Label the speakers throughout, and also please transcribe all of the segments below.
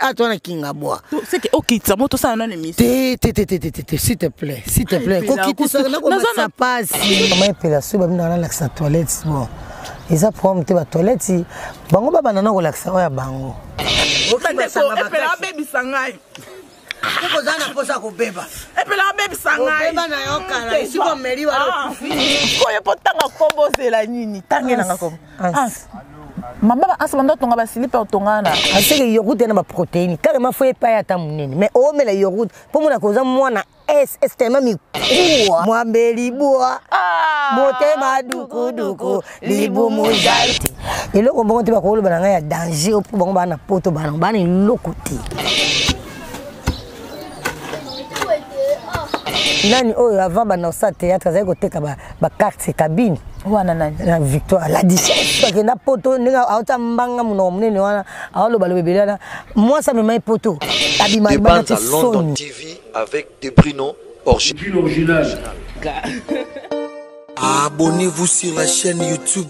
Speaker 1: atona kinga boa.
Speaker 2: C'est que OK, ça moto ça non émission.
Speaker 1: S'il te plaît, s'il te plaît. Kokiti ça na ko ça passe. Maman epela so ba mina na laksa toilette bon. Eza problème te ba toilette bango ba banana ko laksa oya bango.
Speaker 2: Epela baby sangai.
Speaker 1: Koko zana posa ko beba.
Speaker 2: Epela baby sangai.
Speaker 1: Beba na yo kala isi ko meri wa lo.
Speaker 2: Ko ye potanga kombo zela nini tangena ngako. Mama asabando tonga ba silipe otongana.
Speaker 1: Aseke yogurt na ba protéine. Carrément faut pas ya ta munene. Mais o mela yogurt pour mona koza mwana estema mi kuwa. Mwambeli bua. Motema duku duku libu muzalti. Eloko mbongo te ba ko lo bana ya danger pour bango bana poto bana lokuti. Nani oyo avant bana sa théâtre za ko teka ba carte cabine.
Speaker 2: Wana nani
Speaker 1: la victoire la 17 parce que na poto ninga auta mbanga muno munene wana awalo balo bebelana moi ça me met poto abima bana
Speaker 3: London TV avec des Bruno original. Abonnez-vous sur la chaîne YouTube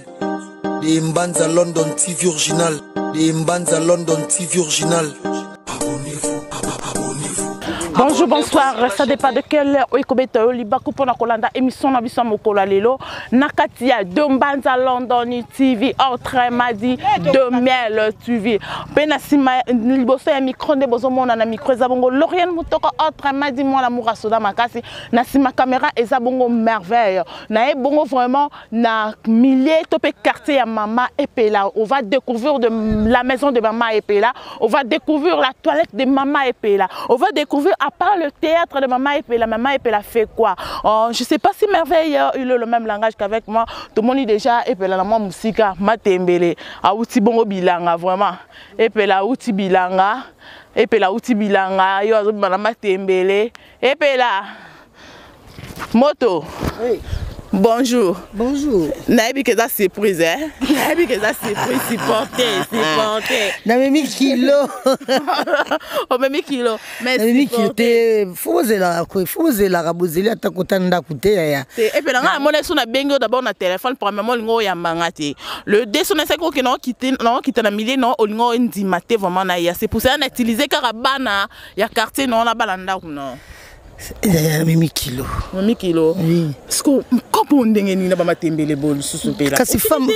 Speaker 3: des Mbanza London TV original, des Mbanza London TV original.
Speaker 2: Bonjour, bonsoir, ça dépend de quelle heure Oikobeto Libaku pour la Kolanda émission na biso mokola lelo nakatia de Mbanza London TV autre madi de Miel TV pena sima liboso ya micro de bozomona na micro zabongo Lorien Mutoko autre madi moi l'amour asoda makasi na sima caméra ezabongo merveille na e bongo vraiment na milliers topé quartier ya mama epela on va découvrir de la maison de mama epela on va découvrir la toilette de mama epela on va découvrir à part le théâtre de Maman Epela fait quoi? Je ne sais pas si Merveille il a le même langage qu'avec moi. Tout le monde est déjà Epela la musique, Matembele, Aouti Bongo Bilanga, vraiment. Epela Aouti Bilanga, Epela Aouti Bilanga, Yo Matembele, Epela Moto. Oui. Bonjour.
Speaker 1: Bonjour.
Speaker 2: Naïbi que ça surprise, hein? Naïbi que ça surprise, supporter.
Speaker 1: Na memi kilo.
Speaker 2: Oh memi kilo.
Speaker 1: Mais memi kilo te faut la rabozeli atakota ndakute ya.
Speaker 2: Et puis là on a son bengo d'abord na téléphone pour maman lingo ya mangati. Le dé son c'est que non quitter na millier non o lingo ndimate vraiment na ya. C'est pour ça on a utilisé carabana ya quartier non la balanda ou non.
Speaker 1: Mimi kilo.
Speaker 2: Mimi kilo. Oui. Est-ce que comment ndenge ni na ba matembele bol susupela.
Speaker 1: Kasi femme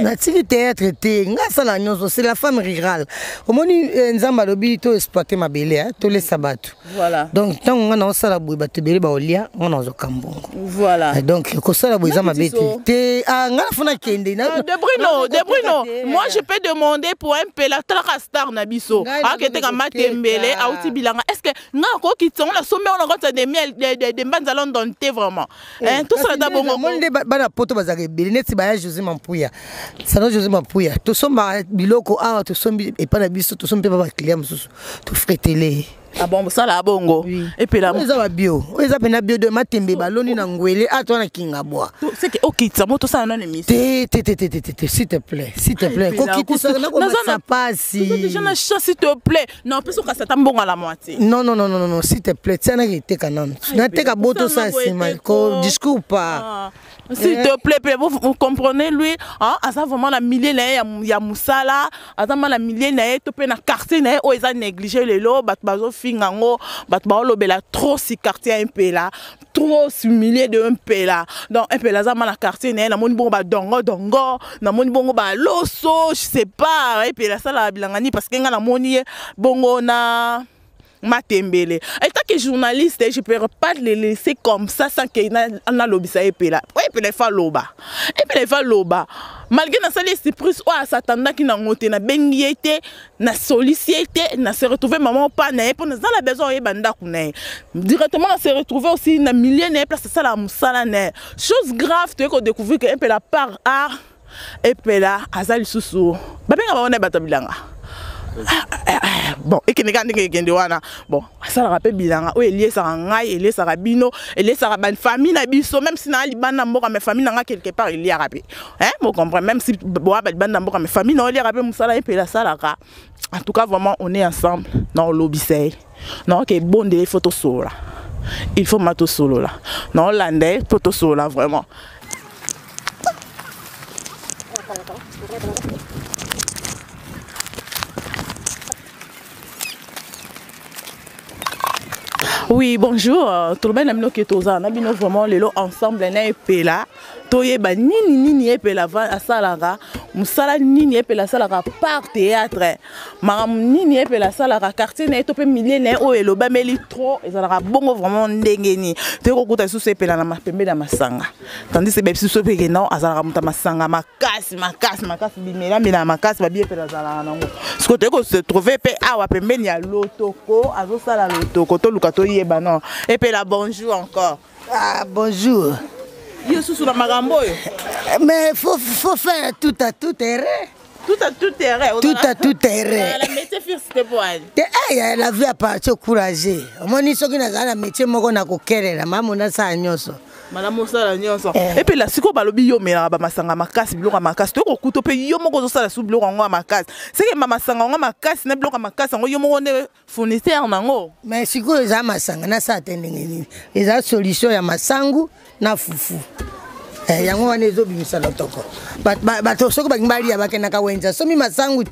Speaker 1: na tiki théâtre te ngasa la nyonso c'est la femme rurale. Omoni nzamba lobi to exploiter mabele hein to les sabatu.
Speaker 2: Voilà.
Speaker 1: Donc tant on a sala boy batebele ba olia on a zo kambongo.
Speaker 2: Voilà.
Speaker 1: Donc ko sala boy za mabete. Te ngala fona kende na
Speaker 2: De Bruno. Moi je peux demander pour un pela traka star na biso. A kete ka matembele auti bilanga. Est-ce que nga ko kiton la somme on a des miel des Mbanza London thé vraiment hein tout ça d'abord
Speaker 1: monde bana poto bazake belineti ba José Mampuya sano José Mampuya to somba biloko awa to sombi et pas na biso to sombi ba client mususu to fretele.
Speaker 2: Ah bon ça là bongo et puis là
Speaker 1: ça va bio ça pena bio de matembe baloni na ngwele atona kinga boa
Speaker 2: c'est que OK ça moto ça non émission
Speaker 1: s'il te plaît kokiti ça na ko ça passe
Speaker 2: déjà na s'il te plaît non parce que ça tambonga à la moitié
Speaker 1: non s'il te plaît ça na été canon na te ka boto ça c'est ko discours pas
Speaker 2: s'il te plaît vous comprenez lui hein à ça vraiment la millier ya musala à ça la millier na to pe na quartier na o eza négliger les lots bat bazo fingango bat ba lobela trop si quartier un peu là trop humilié de un peu là donc un peu là ça la quartier na moni bon ba dongo na moni bongo ba loso je sais pas et puis là ça la bilangani parce que nga na moni bongo na Matembele. Et tant que journaliste, je ne peux pas le laisser comme ça sans qu'il y ait un lobby. Oui, puis les femmes loba. Et puis les femmes loba. Malgré na sali surprise, oh, s'attendait qu'il n'a monté na bengiété, na sollicité, na se retrouvé maman pas na pour nous dans la besoin et banda kuné. Directement on s'est retrouvé aussi na milliers na place ça la musala na. Chose grave, tu as découvert que un peu la part art et puis là azali susu. Ba benga ba on est batabilanga. Bon, et qui n'est wana bon, ça le rappelle bilanga. Oui, il y a ça ngai, il y a ça rabino, il y a ça ban famille na biso, même si na liban na mboka mais famille na quelque part il y a rappé. Hein, vous comprenez même si boa ban na mboka mais famille na il y a rappé musala et puis là ça la ka. En tout cas vraiment on est ensemble dans le lobby c'est. Non, OK, bon des photos solo là. Il faut mato solo là. Non, landais photos solo là vraiment. Oui, bonjour. Tout le monde qui est aux ans. Nous vraiment les ensemble na epela. Toye ba nini epela va à salara. Musala nini epela salara par théâtre. Maram nini epela salara quartier na topé millénaire o elo ba meli trop et ça bongo vraiment ndengeni. Te ko kuta sous epela na mapembe na masanga. Tandis que bepsi so pe non azala muta masanga makasi bimela mina makasi ba bien epela zala nango. Ce côté ko se trouver pe awa pembe ni a lotoko azo sala lotoko to lukato yeba non. Epela bonjour encore.
Speaker 1: Ah bonjour.
Speaker 2: Yo sous la magambo.
Speaker 1: Mais faut faire tout à tout terrain.
Speaker 2: Tout à tout terrain.
Speaker 1: Tout à tout terrain.
Speaker 2: La métier first c'était pour elle.
Speaker 1: La vie a pas courageux. Moni soki na zala métier moko na kokelela mamu na sa nyoso.
Speaker 2: Madame Mosala nyonso. Et puis la siko balobi yo mela ba masanga makasi biloko makasi to ko kuto pe yo moko zo sala sou biloko ngo makasi. C'est que mama sanga ngo makasi na biloko makasi ngo yo moko ne fournisseur nango.
Speaker 1: Mais siko eza masanga na sa tendenge nini. Eza solution ya masangu na fufu. Yango wana ezobimisa lotoko. Bato soko bakimbali ya bakena ka wenza. Somi masangu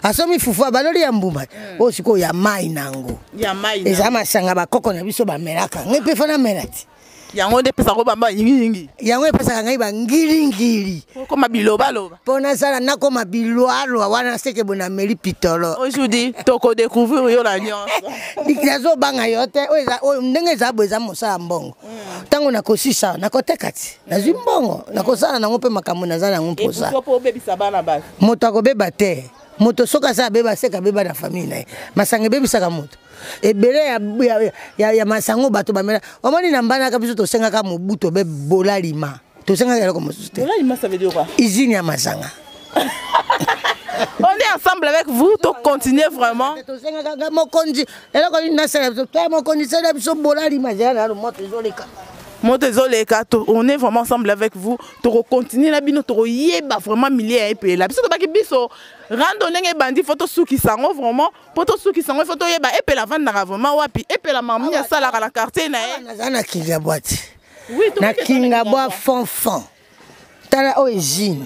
Speaker 1: asomi fufu baloli ya mbuma. O siko ya mai nango. Ya mai. Eza masanga bakoko na biso ba melaka. Ngepe fana melati.
Speaker 2: Yango de pesa ko bamba yingi.
Speaker 1: Yango pesa ngai ba ngiri.
Speaker 2: Ko mabiloba loba.
Speaker 1: Pona sala nako mabiloalo wana seke bona meli pitolo.
Speaker 2: Aujourd'hui toko découvrir yo la nyonso.
Speaker 1: Dikazo banga yote o ndenge za boza mosala mbongo. Tango nakosisa nakotekati. Nazwi mbongo nakosala nango pe makambo nazala nango posa.
Speaker 2: Et pour bebisa bana basi.
Speaker 1: Moto akobeba te. Moto soka sa beba seka beba na famille na ye. Masanga bebisa ka moto. Ebele ya masango bato bamela. Omoni na mbana ka biso to senga ka mobuto be bolalima. To senga ka ko mosuste.
Speaker 2: Bolalima ça veut dire quoi?
Speaker 1: Usine ya masanga.
Speaker 2: On est ensemble avec vous, donc continuez vraiment. On est vraiment ensemble avec vous. To continuer la bino to yeba vraiment milliers et puis là biso to baki biso randonnée et bandi photo souki sango vraiment photo souki sango photo yeba et puis la vendre vraiment wapi et puis la maman ya sala la quartier na
Speaker 1: na kinga boîte. Oui, na kinga boîte fond. Tala origine.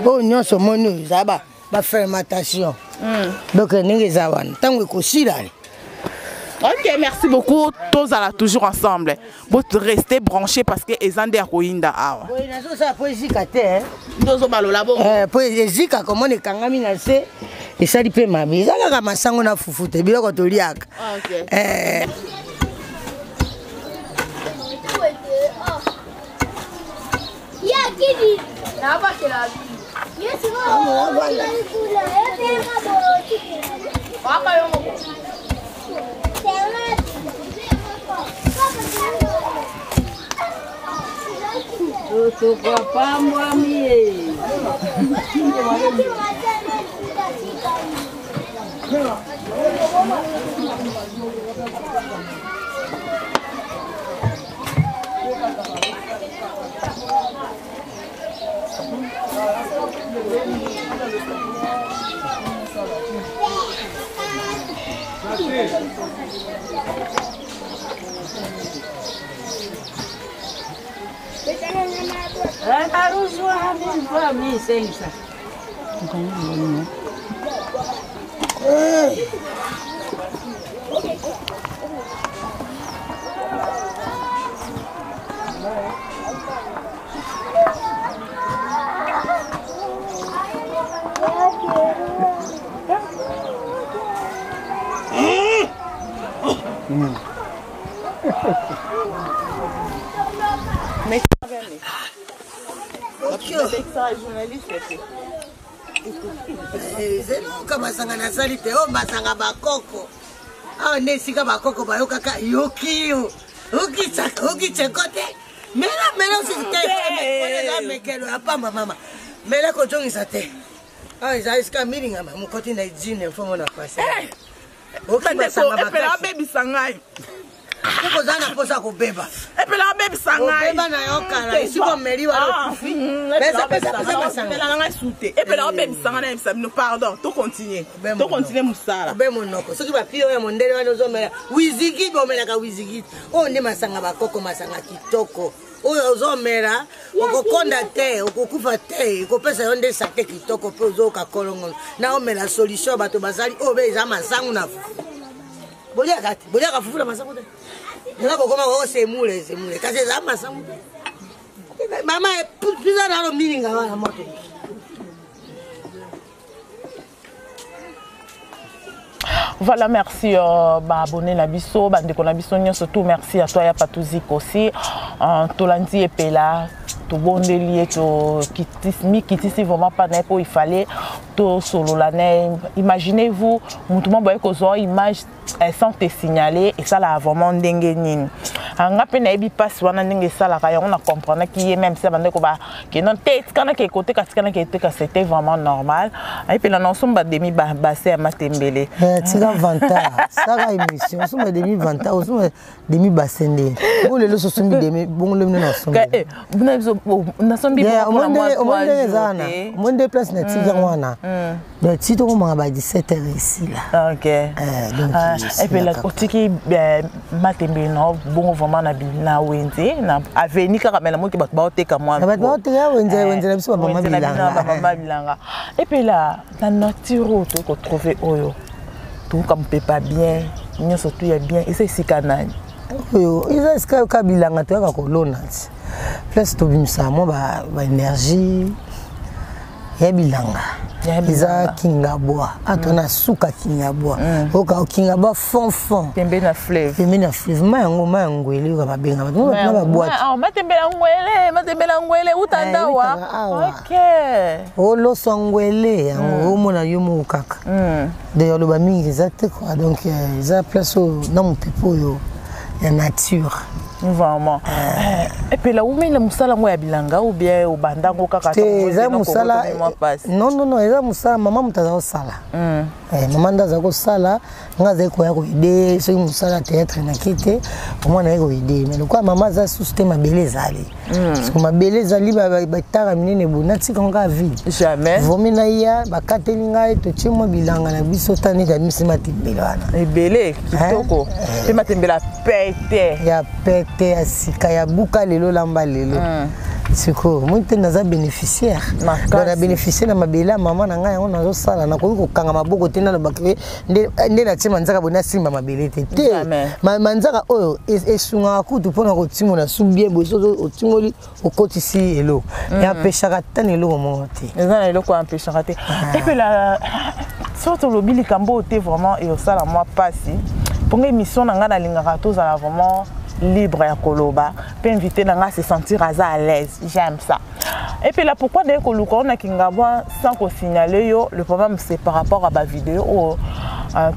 Speaker 1: Oh nyonso monu zaba ba fermentation. Donc ninge zawan tango ko silale.
Speaker 2: Ok, merci beaucoup. Tous à la toujours ensemble. Vous restez branchés parce que Ezande Akoinda.
Speaker 1: Oui, nazo sa poésie kate.
Speaker 2: Dozo balola bo.
Speaker 1: Poésie ka comment ne kangami na se et ça li pe mabi. Zaka ka masango na fufute biloko to liaka.
Speaker 2: Ok.
Speaker 4: Ya kidi. Na ba ke la bi. Yes, no. Papa yo mo.
Speaker 1: Tudo papá mami. Harus suami sensa. Masanga na salite o masanga bakoko awa nesika bakoko bayoka ka yokiyo oki chekote mela sikite mela mekelo apamba mama mela ko jongisa te awa iska miringa mama mukoti na jine fomo na kwasa oki masanga bakoko
Speaker 2: baby sangai
Speaker 1: Kuko zana posa kubeba.
Speaker 2: Epela baby sangai.
Speaker 1: Kubeba na yokala isiko meliwa lokufi.
Speaker 2: Pesa nanga sute. Epela baby sangai na no pardon. To continue. To continue musala.
Speaker 1: Be monoko. Soki ba pio ya mondele wana ozomela. Wizigi bomela ka wizigi. O ndi masanga bakoko masanga kitoko. Oyo ozomela okokonda te okokufa te okopesa yo nde sate kitoko pe ozoka kolongo. Na omela solution bato bazali obe eza masangu na fufu. Bolia kati. Bolia ka fufu na masangu te. Nga kokoma ko semule. Kasi za masamu. Mama pisa na ro mininga wana moto.
Speaker 2: Voilà, merci abonné na biso, bandeko na biso surtout merci à toi ya Patouzik aussi. Tolandi epela, to bondeli to kitisi vraiment pas n'est pas il fallait to solo la imaginez-vous mutu mo boye ko zo image sans te signaler et ça là vraiment ndenge nini. Anga pe na ebi passe wana ndenge ça là on a comprendre qui est même ça bandeko ba que non tête kana ke côté kana ke c'était vraiment normal. Et puis là non somba demi basé à Matembele.
Speaker 1: Tika vanta, ça va émission, somba demi vanta, somba demi basende. Bon le so sombi demi bon le na sombi.
Speaker 2: Na sombi
Speaker 1: au moins de place na tika wana. Le titre on m'a 17h ici là.
Speaker 2: OK. Et puis là otiki Matembele non bon vraiment na wenze na avenue kaka mena moki ba oteka moi.
Speaker 1: Ba oteka wenze na biso ba mama
Speaker 2: bilanga. Et puis là la nature to ko trouver oyo. Tout comme peut pas bien, nous surtout y a bien et c'est si canal.
Speaker 1: Oyo, isa ska kabilanga to ka kolona. Plus to bimsa mo ba énergie. Ya bilanga. Isa kingabwa. Atona suka kingabwa. Oka kingabwa fond.
Speaker 2: Tembe na fleuve.
Speaker 1: Mango ele ka babenga. Na ba boîte.
Speaker 2: Ah, matembela ngwele utandawa. OK.
Speaker 1: Olo songwele yango mona yomo kaka. De lo ba mingi exact quoi. Donc isa place na mon pipo yo ya nature.
Speaker 2: Vraiment. Et puis là où mais le musala mo ya bilanga ou bien au bandango kaka
Speaker 1: to musala. Non, eza musala maman mutaza ko sala. Maman ndaza ko sala ngaze ko ya ko ide so musala théâtre na kite au moins na ko ide mais quoi maman za système mabeleza ali. Parce que mabeleza ali ba tara minene bonati konga vie.
Speaker 2: Jamais.
Speaker 1: Vomina ya bakateli ngai to chimo bilanga na biso tani da misima tibelana.
Speaker 2: Ebele kitoko. Pe matembela pete.
Speaker 1: Ya pete asika ya buka lelo lamba lelo. Siko monte naza bénéficiaire. Na bénéficier na mabela maman na ngai on nazo sala na ko kanga maboko tena na bakwe nde na tima nzaka bona simba mabelete te. Manzaka oyo esunga kutu pona ko timo na subie boso otimoli okotisi elo. Ya peshaka tani elo monte.
Speaker 2: Eza elo ko empêchera te. Et puis la surtout le bili kambo te vraiment et ça la moi passi. Pour émission na nga na lingaka to za vraiment libre à koloba, peut inviter à se sentir à l'aise. J'aime ça. Et puis là, pourquoi dès que on a kingabwa sans qu'on signale yo, le problème c'est par rapport à ma vidéo ou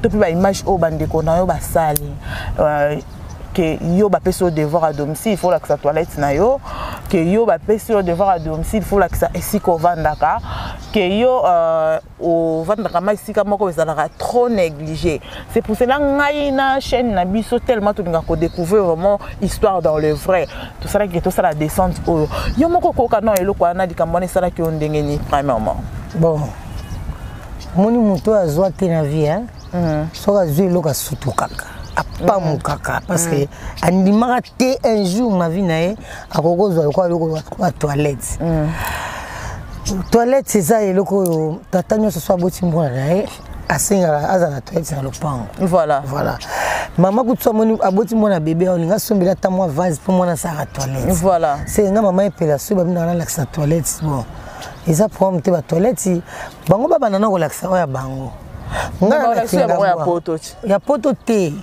Speaker 2: toute la image au bandeko na yo ba sali. Que yo ba peso devoir à domicile, il faut la que sa toilette na yo, que yo ba peso devoir à domicile, il faut la que ça ici qu'on vandaka, que yo au vandaka ma ici comme ko ezalaka trop négligé. C'est pour cela ngai na chaîne na biso tellement tout ngako découvrir vraiment histoire dans le vrai. Tout ça que tout ça la descente yo moko ko kana elo kwa na dikambone sala ki ondengeni premièrement.
Speaker 1: Bon. Moni muto azwa te na vie hein. So azwe loka sutukaka. Pas mon caca parce que andimaka te un jour ma vie nae akokozwa kwa toilette. Toilette c'est ça et loko tatanyo ce soit boti mbona nae asinga azana toilette na lopango. Voilà. Maman kutso moni aboti mbona bébé olinga sombela ta moi vase pour moi na sa toilette. Voilà. C'est nga maman epela so ba bina na la toilette bon. Eza pour monter ba toilette bango ba banana ko laksa ya bango. Ya poto te.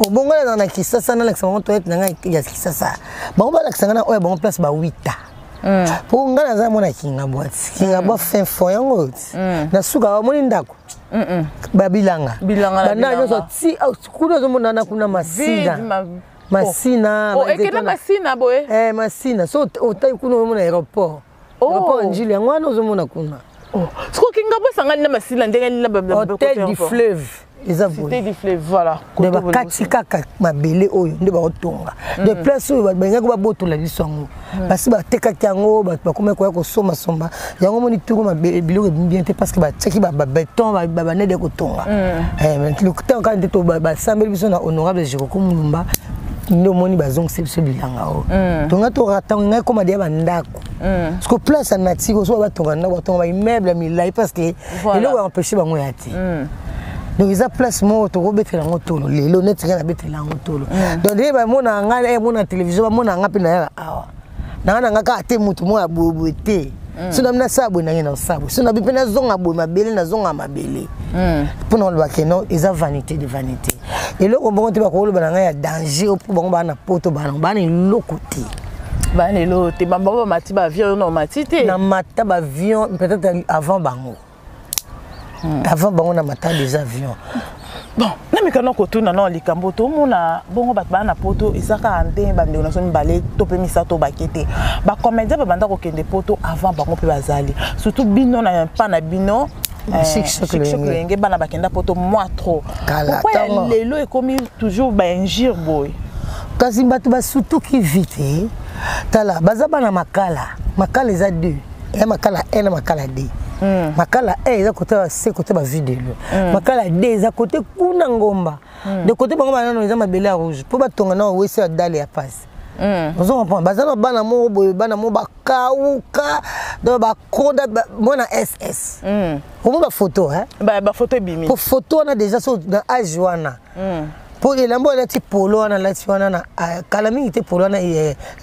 Speaker 1: Bongo na kisasa na laksa monto et na ya kisasa. Bongo ba laksa na oya bongo place ba 8. Pour ngana za mona kinga boîte fin foyango. Na suka wa moni ndako. Bilanga na yo si kuno zo mona na kuna masina. Masina.
Speaker 2: Ekena masina boye.
Speaker 1: Masina. So otai kuno mona aéroport. Aéroport njili ngwana zo mona kuna.
Speaker 2: Siko kinga bosanga na masina ndenge ni na
Speaker 1: Hôtel du Fleuve.
Speaker 2: C'était du fleuve, voilà.
Speaker 1: De bakatika mabele oyo nde ba otonga. De place oyo ba ko boto la bisongo. Parce ba teka kango ba kome ko soma somba. Yango moni tuko mabele biloko bien te parce que ba teki ba béton ba ne de ko tonga. Mais le temps quand to ba sambeli biso na honorable Joko Mulumba. Ndo moni bazong se bilanga o. Tonga to ratanga ko ma dia bandako. Parce que place na tiko so ba tonga na ba tonga ba immeuble milai parce que il a empêché bango yati. donc ils a place mo to ko betela ngotolo lelo net ngana betela ngotolo donc de ba mona ngala mona télévision ba mona ngapi na ya awa na ngaka ate mutu mo abobete sina mna sabo na ngena sabo sina bipena zonga bo mabele na zonga mabele pour on ba que non ils a vanité de vanité et le ko bongo te ba ko lo ba ya danger pour bongo ba na poto ba na lokote
Speaker 2: ba ne lo te ba mati ba avion no mati te
Speaker 1: na mata ba avion peut-être avant bango avant bango na mata des avions
Speaker 2: bon na mikano ko tuna na likambo to mona bongo bat ba na poto isaka ande ba ndeko na so mbale to pe misato bakete ba comédien ba banda ko kende poto avant bango pe bazali surtout bino na pa na bino chic bana bakenda poto moi trop pourquoi lelo e comme toujours ba ingir boy
Speaker 1: kasi bato ba surtout qui vite tala baza bana makala eza deux et makala et makala deux makala eza côté c'est côté ba vidéo makala deux eza côté kuna ngomba de côté bango bana eza mabele ya rouge pour batonga na wese dale ya passe vous comprenez bazana bana mo boy bana mo bakauka do bakonda mona SS pour ba photo hein
Speaker 2: ba photo bimi
Speaker 1: pour photo na déjà so na âge wana pour les lambo na ti polo na la ti wana na kalami te polo na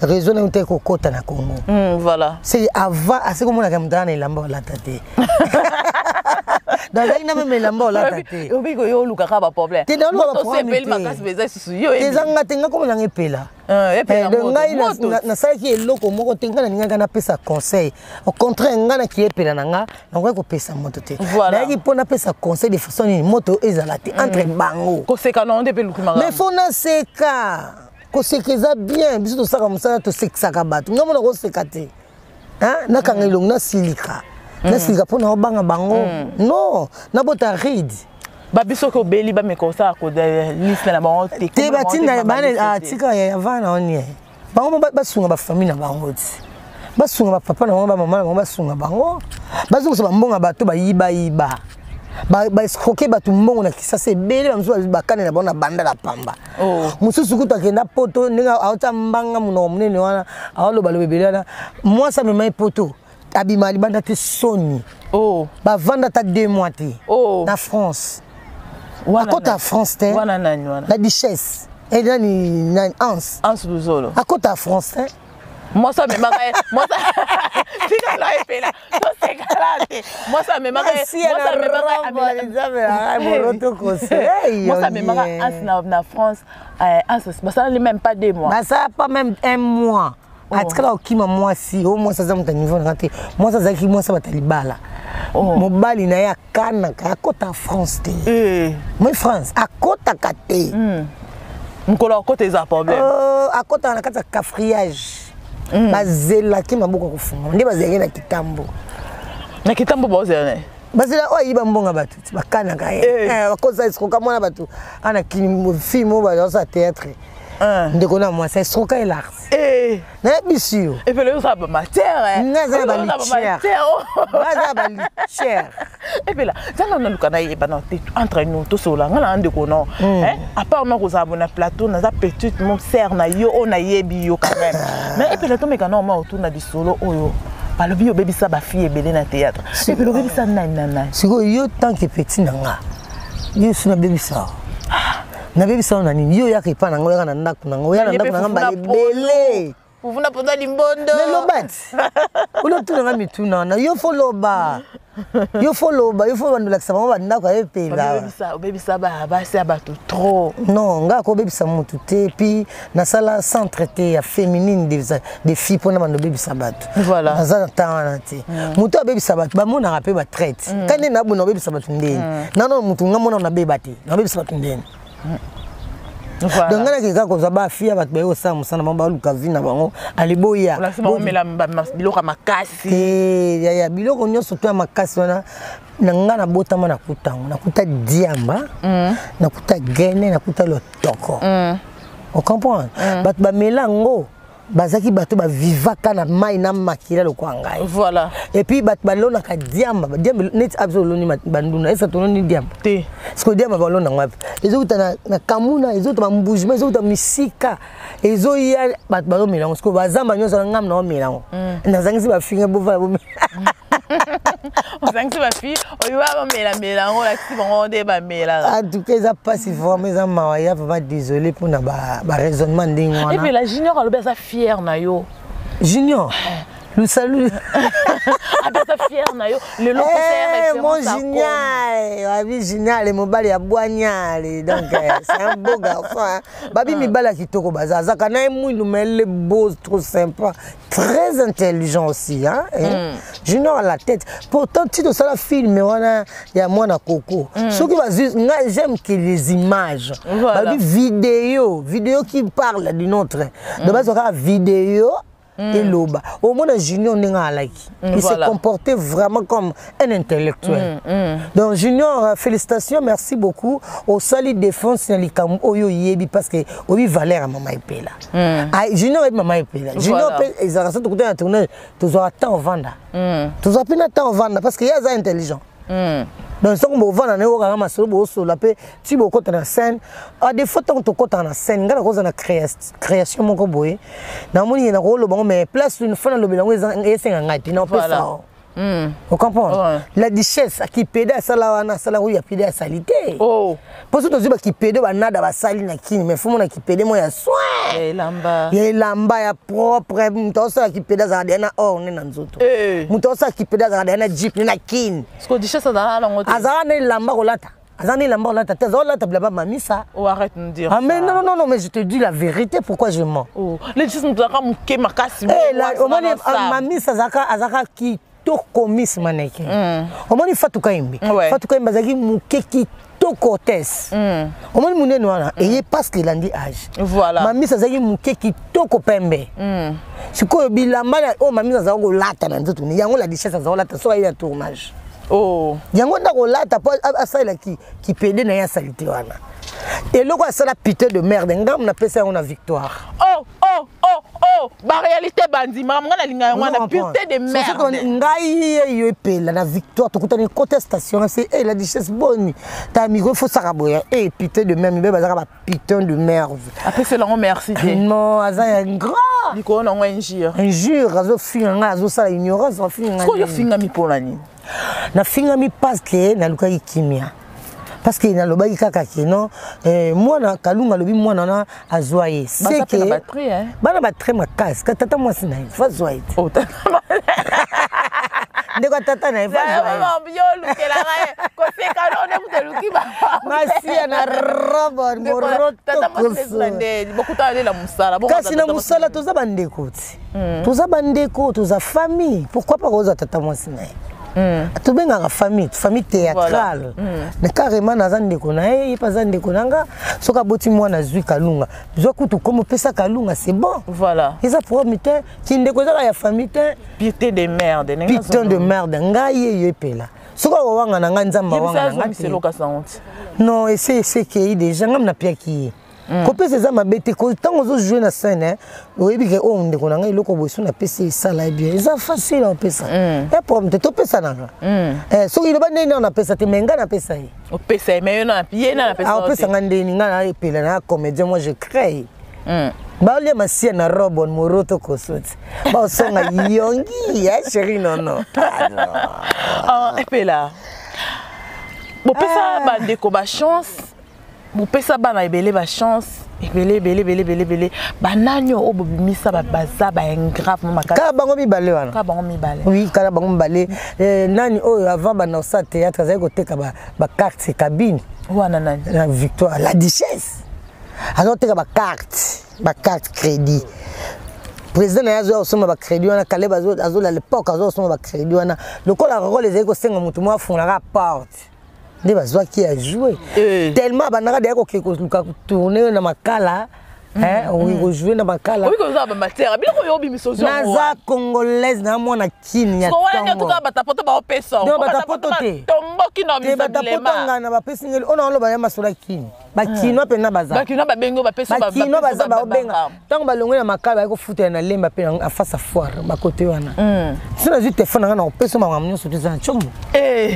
Speaker 1: réseau na te ko kota na Congo
Speaker 2: voilà
Speaker 1: c'est avant assez comme na kamdana lambo la tate dans la ina même lambo la tate
Speaker 2: obi ko yo luka ka ba problème
Speaker 1: te dans
Speaker 2: le problème makasi beza susu yo
Speaker 1: te zanga tenga comme na ngepela ngai na sai ki eloko moko tenga na ninga na pesa conseil au contraire ngana ki epela na nga na ko pesa moto te na ki pona pesa conseil de façon ni moto ezalati entre bango
Speaker 2: ko seka na onde pe lukuma
Speaker 1: mais faut na seka ko sekeza bien biso to saka musana to sekaka bato ngamo na ko sekate hein na kangelo na silika pona obanga bango non na bota ride
Speaker 2: ba biso ko beli ba mekosa ko de liste na bango
Speaker 1: te batinda bana atika ya vana onie bango basunga ba famille na bango ti basunga ba papa na bango ba mama na bango basunga bango bazungusa bambonga bato bayiba ba escroquer bato mbongo na kisasa ebele bamso bakane na bango na banda la pamba mususu kuta kenda poto ndinga auta mbanga muno munene wana awalo balo bebele wana moi ça me met poto abimali banda te soni ba vanda ta 2 mois te na France à côté de France, la duchesse. Elle est une Anse.
Speaker 2: Anse Luzolo.
Speaker 1: À côté de France,
Speaker 2: moi ça me marre. Moi ça. Moi ça me marre. Moi ça me marre. Anse na France. Anse, ça n'est même pas 2 mois.
Speaker 1: Ça pas même 1 mois. Atikala okima mwasi au moins ça za muta niveau na te moi ça za ki moi ça batalibala mobali na ya kana ka kota France te moi France a kota kate
Speaker 2: mkola kota za problème
Speaker 1: a kota na kata kafriage bazela ki maboko kufunga ndi bazenge na kitambo bozene bazela oyiba mbonga batu bakana ka bakoza isikoka mwana batu ana ki film ba za théâtre ndeko na moi c'est stroka et l'art na bisio
Speaker 2: et puis le ça ba matière
Speaker 1: ngaza ba lichère
Speaker 2: et puis là ça non lukana e bana entre nous to sola ngala ndeko no à part non ko za bona plateau na za petite mon serre na yo on a yebi yo quand même mais et puis là to meka non ma autour na di solo oyo ba le bio baby ça ba fille belé na théâtre et puis le baby ça nana
Speaker 1: siko yo tant que petit nanga yo suna baby ça na baby ça na nini yo yaka ipa nango yaka na ndako nango ya na ndako nanga balebele
Speaker 2: uvuna ponda limbondo
Speaker 1: mais lobat ulo tuna mituna na yo foloba yo foloba yo foloba ndula kisama ba ndako ayepela
Speaker 2: baby ça ba c'est abato trop
Speaker 1: non nga ko baby ça mutu te puis na sala centre te ya féminine des filles pour na mando baby ça bato
Speaker 2: voilà
Speaker 1: na tana te mutu baby ça bato ba mona rapé ba traite kande na bona baby ça bato ndeni nano mutu ngamona na baby te na baby ça bato ndeni
Speaker 2: voilà
Speaker 1: donc ngana keka ko za ba fia bat ba yo sa musana mamba luka vina bango aliboya
Speaker 2: la sima mela biloko makasi
Speaker 1: ya biloko nyonso to makasi wana na ngana botama na kutango na kuta diamba na kuta gene na kuta lotoko on comprend bat ba melango bazaki bato ba vivaka na mai na makila lo kwanga
Speaker 2: voilà
Speaker 1: et puis bat balona ka diamba net absolument ni banduna esa to ni diamba
Speaker 2: te
Speaker 1: ce diamba balona ngapi ezokuta na kamuna ezokuta mbujima ezokuta misika ezoya bat balo melango ce bazamba nyonso ngam na melango na zangisi ba finga bova
Speaker 2: On sent que ma fille, on va mélanger, on va activer,
Speaker 1: en tout cas, ça passe vraiment, ça m'a vraiment désolé pour le raisonnement de.
Speaker 2: Et puis la Junior, elle est fière, Nayo.
Speaker 1: Junior. Le salut.
Speaker 2: Ah ben ça fier Nayo. Le lot c'est
Speaker 1: mon génial. Oui, génial, le mobile à boignal. Donc c'est un beau garçon. Babi mi bala kitoko baza. Zakana mou il beau, trop sympa, très intelligent aussi hein. Junior à la tête. Pourtant tu dois la filmer wana ya mwana Coco. Ce qui va juste j'aime que les images. Babi vidéo qui parle d'une autre. De base on vidéo et l'oba. Au moins, Junior n'est like. Il s'est comporté vraiment comme un intellectuel. Donc, Junior, félicitations, merci beaucoup. Au salut défense, parce que oui, Valère, maman est là. Junior est maman est là. Junior, ils ont raison de côté un tournage. Tous ont temps au vendre. Tous ont pas temps au vendre parce qu'il y a des intelligents. Donc, si on va dans si on va dans la scène, des fois, on va dans la scène, on va dans la création, on va dans la place, une fois, on va dans vous comprenez? La richesse qui pédale à Salawana, Salawi a pédé à salité. Oh. Pour ceux qui pédale à Nada, à Salina, mais il faut qui pédale moi à soin. Et lamba. Et lamba ya propre. Moutosa qui pédale à Diana, oh, on est dans l'autre. Moutosa qui pédale à Diana, Jeep, na kin. Ce qu'on dit, c'est ça dans la langue. Azana lamba rolata. Azana lamba rolata. T'as rolata, blabla, mamie ça. Oh, arrête de me dire. Ah, mais non, mais je te dis la vérité, pourquoi je mens? Oh. Les gens sont d'accord, mouké, makasi. Eh, là, au moins, mamie, ça, Azaka qui. Commis mannequin. Au moins il faut tout caimbi. Faut tout caimbi bazaki mukeki to cortès. Au moins mouné noana et parce qu'il a dit âge. Voilà. Mami ça zaki mukeki to kopembe. Siko bilamba oh mami ça zako lata na nzoto ni yango la richesse ça zako lata so ya tournage. Oh. Yango ndako lata po asala qui pédé na ya salité wana. Et loko asala putain de merde ngam na pesa on a victoire. Oh. La réalité bandi maman la ligne on a putain de merde ngai yepela la victoire to kutani contestation c'est la richesse bonne ta amigo faut ça raboya et putain de merde mais bazaka putain de merde après c'est long merci non aza un grand liko na injure azo finga azo sala ignorance azo finga ko yo finga mi polani na finga mi parce que na luka kimia parce que na lobaki kaka kino moi na kalunga lobi moi na azoye c'est que bana batterie makasi tata moi sina fa zoye oh tata ndeko tata na fa zoye yo lukela ngaye ko se ka no ne muteluki ba masi na robot moroto tata moi sende bokuta la musala kasi na musala toza bandeko toza bandeko toza famille pourquoi pas oza tata moi sina tu benga la famille théâtrale mais carrément nazande kona et pas zande konanga soka boti mwana zui kalunga zo kutu comme pesa kalunga c'est bon voilà ils a promis qui ndeko za ya famille putain de merde ngai yepela soka wanga na nzamba wanga non et c'est qui déjà ngam na pia qui Kopé ces amis bêtés quand on joue na scène oui bien on ndeko nanga iloko bosu na PC ça là bien ça facile on peut ça et problème te pesa nanga so il ba nene na pesa te menga na pesa yi o pesa mais na pied na pesa o pesa ngande ni ngana epela na comédien moi je crée ba le masia na robot moroto kosoti ba songa yongi ya chérie non epela bo pesa ba ndeko ba chance mon pesa bana ebele ba chance ebele bananyo obimisa ba baza ba grave mama ka bango mibale wana ka bango mibale oui kala bango mibale nani oyo avant bana sa théâtre za ko teka ba carte cabine wana nani la victoire la duchesse alors teka ba carte crédit président na yazo osoma ba crédit wana kale bazo à l'époque azo osoma ba crédit wana lokola role ezeko senga mutu mo afuna ka porte ne bazwa qui a joué tellement banaka de ko tourner na makala oui jouer na makala oui ko za ba matera biloko yo bimisozo naza congolaise na mwana kini ya tongo ko ba tapoto ba opesa ba tapoto te tongo kino bisalema na ba pesingeli ona lo ba ya masula kini ba kino pe na baza ba kino ba bengo ba pesa ba kino baza ba benga tongo ba longo na makala ko futa na lemba pe na face à foire ba côté wana sina zite fona na opesa ma ngamnyo so teza chombo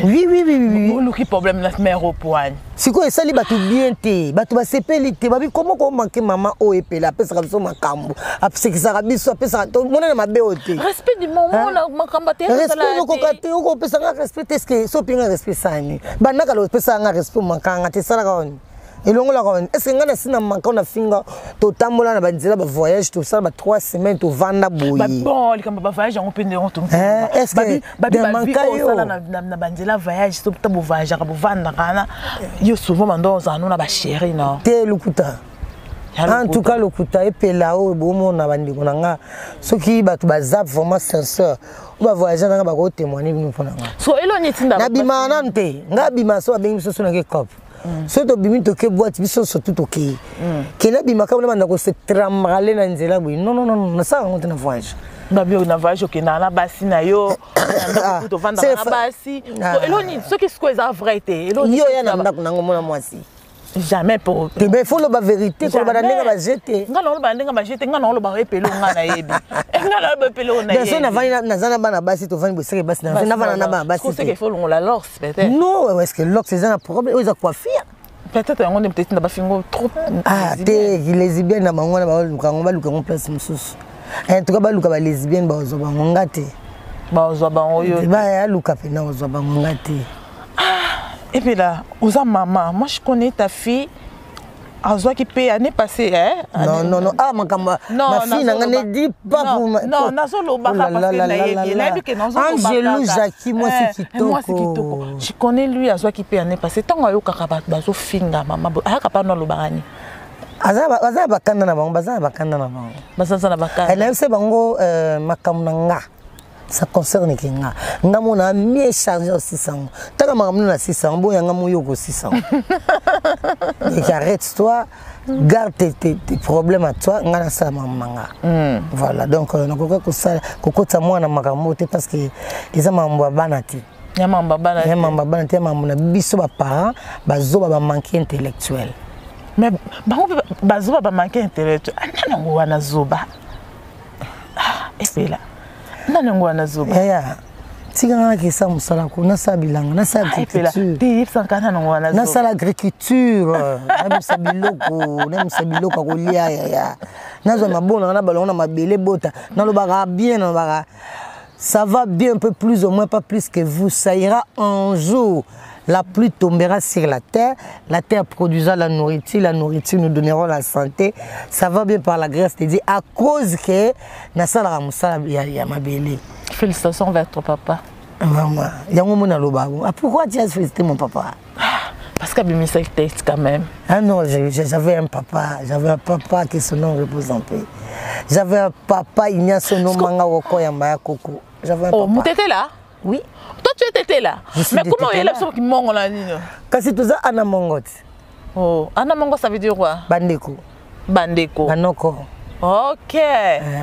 Speaker 1: oui luki problème na mère au point siko esali batu bien te batu ba sepeli te ba bi comment ko manquer maman o epela apesa biso makambo apsekisa biso apesa to mona na mabe ote
Speaker 2: respect du moment na makamba te
Speaker 1: respect ko kate ko pesa nga respect est-ce que so pinga respect sani banaka lo pesa nga respect makanga te sala ka on elongola ka on est-ce que nga na sina makanga finga to tambola na banzela ba voyage to sala ba 3 semaines to vanda boyi
Speaker 2: ba bon likamba ba voyage en pende on ton
Speaker 1: est-ce que
Speaker 2: babi sala na banzela voyage to ta bo voyage ka bo vanda kana yo souvent mando za no na ba chérie non
Speaker 1: te lukuta en tout cas lokuta epela o bomo na bandiko nanga soki batu bazap vraiment sincère ou ba voyager nanga ba ko témoigner bino pona nga
Speaker 2: so eloni tinda
Speaker 1: na bima nante nga bima so abengi so na ke cop so to bimi to ke boîte biso so tout ok ke na bima ka na ko se tramrale na nzela bwi non na sa ngo na voyage
Speaker 2: babio na voyage ke na basi na yo na to vanda na basi so eloni soki sko eza vrai te eloni
Speaker 1: yo ya na ndako nango mona mwasi
Speaker 2: jamais pour
Speaker 1: mais faut le ba vérité ko ba ndinga ba jeter
Speaker 2: nga lo ba ndinga ba jeter nga lo ba epelo nga na yebi nga lo ba epelo na yebi
Speaker 1: bien na vani na zana bana basi to vani boseke basi na vana na bana basi
Speaker 2: c'est que faut la lors peut-être
Speaker 1: non est-ce que l'ox c'est un problème ils a quoi faire
Speaker 2: peut-être on est peut-être na ba fingo trop
Speaker 1: te lesbienne na bango na ba luka place mususu en tout cas ba luka ba lesbienne ba zo bango ngate
Speaker 2: ba zo bango yo
Speaker 1: ba ya luka pe na zo bango ngate.
Speaker 2: Et puis là, aux maman, moi je connais ta fille. Azwa qui paye l'année passée, hein?
Speaker 1: Non. Ah, ma fille n'a dit pas pour moi.
Speaker 2: Non, Nazolo Baka parce que
Speaker 1: Angelo Jackie, moi c'est Kitoko.
Speaker 2: Je connais lui, Azwa qui paye l'année passée. Tant que Kakabat, Bazo Finga, maman, Akapa no Lobarani.
Speaker 1: Aza bakanda na bango, baza bakanda na bango.
Speaker 2: Baza na bakanda.
Speaker 1: Elle aime se bango makamnanga. Ça concerne Kenga. Nga mona mieux chargé aussi 600. Taka makamno na 600, bo yanga mo yoko 600. Et arrête-toi, garde tes problèmes à toi, nga na sa mamanga. Voilà, donc na ko ça kokota mwana makambo te parce que les amamba banati.
Speaker 2: Ya mamba banati,
Speaker 1: mambo na biso ba parents, bazo ba manquer intellectuel.
Speaker 2: Mais bazo ba manquer intellectuel. Nango wana zoba. Et puis là nanango wana zoba
Speaker 1: ya tika nga kisa musala ko na sa bilanga na sa agriculture
Speaker 2: te sankana nango wana zoba
Speaker 1: na sa agriculture na sabiloko ko lia ya na zo mabona na balona mabele bota na lo baka bien na baka ça va bien un peu plus ou moins pas plus que vous ça ira un jour. La pluie tombera sur la terre produisera la nourriture nous donnera la santé. Ça va bien par la grâce de Dieu à cause que Nasala Moussa ya mabele.
Speaker 2: Félicitations vers ton papa.
Speaker 1: Maman, pourquoi tu as félicité mon papa?
Speaker 2: Parce qu'il a mis texte quand même.
Speaker 1: Ah non, j'avais un papa qui son nom repose en paix. J'avais un papa, il n'y a son nom manga woko yamba koko. J'avais un papa.
Speaker 2: Oh, tu étais là?
Speaker 1: Oui.
Speaker 2: Toi tu étais là. Mais comment il y a la personne qui mongo là?
Speaker 1: Kasi tout ça Anna Mongot.
Speaker 2: Oh, Anna Mongo ça veut dire quoi?
Speaker 1: Bandeko. Banoko.
Speaker 2: OK.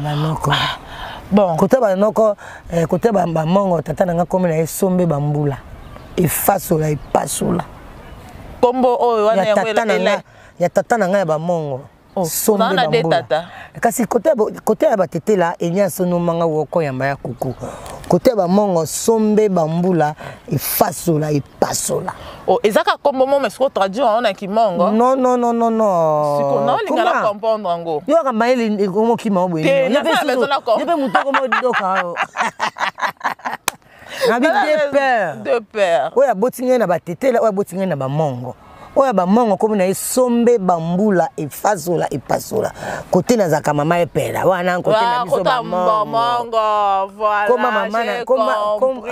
Speaker 1: Banoko.
Speaker 2: Bon.
Speaker 1: Côté banoko, côté Mongo tata nanga comme na sombe bambula. Et fasola et pasola.
Speaker 2: Kombo oh wana
Speaker 1: ya tata nanga ya bamongo.
Speaker 2: Sombe bambula.
Speaker 1: Kasi côté ya batete là, enya sono manga woko yamba ya kuku. Côté bamongo sombe bambula et fasola et pasola.
Speaker 2: Oh, ezaka kombo mo mais ko traduire on a ki mongo.
Speaker 1: Non.
Speaker 2: Siko na lingala comprendre ngo.
Speaker 1: Yo ka maile ngomo ki mawo bwe. Yebe mutoko mo doka. Na bi deux pères. Oya botinga na batete là, oya botinga na bamongo. Oya bamongo comme na sombe bambula et fasola et pasola. Côté na zaka mama epela. Wana côté na biso bamongo.
Speaker 2: Voilà.
Speaker 1: Comment maman comme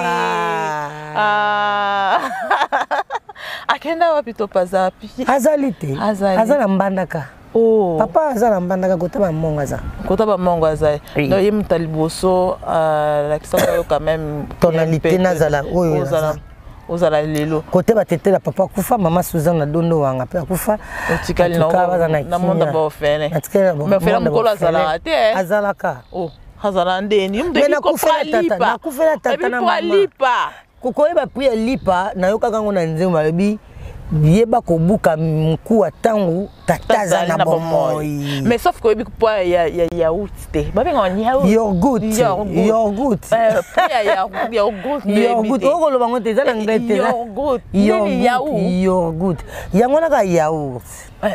Speaker 2: akenda wapi to pazapi?
Speaker 1: Azalite. Azala mbandaka.
Speaker 2: Oh.
Speaker 1: Papa azala mbandaka côté bamongo aza.
Speaker 2: Côté bamongo aza. Donc yem taliboso la kisaka yo quand même
Speaker 1: tonalité nazala oyo.
Speaker 2: Ozala lelo.
Speaker 1: Côté batete la papa kufa mama Suzanne na dondo wanga pe kufa.
Speaker 2: Otikali na monde ba ofene. Mais fela mukolo azala te.
Speaker 1: Azalaka.
Speaker 2: Oh. Hazala ndeni mde ko lipa.
Speaker 1: Na kufela tata na mama.
Speaker 2: Lipa.
Speaker 1: Kukoyeba priya lipa na yoka kango na nzemba lebi yeba kobuka mkuwa tangu tataza na bomoi.
Speaker 2: Mais sauf que il y a yaourt te. Ba benga yaourt. Yogourt. Yogourt.
Speaker 1: Oko lo bango te za na ngete. Yogourt. Yango na ka yaourt.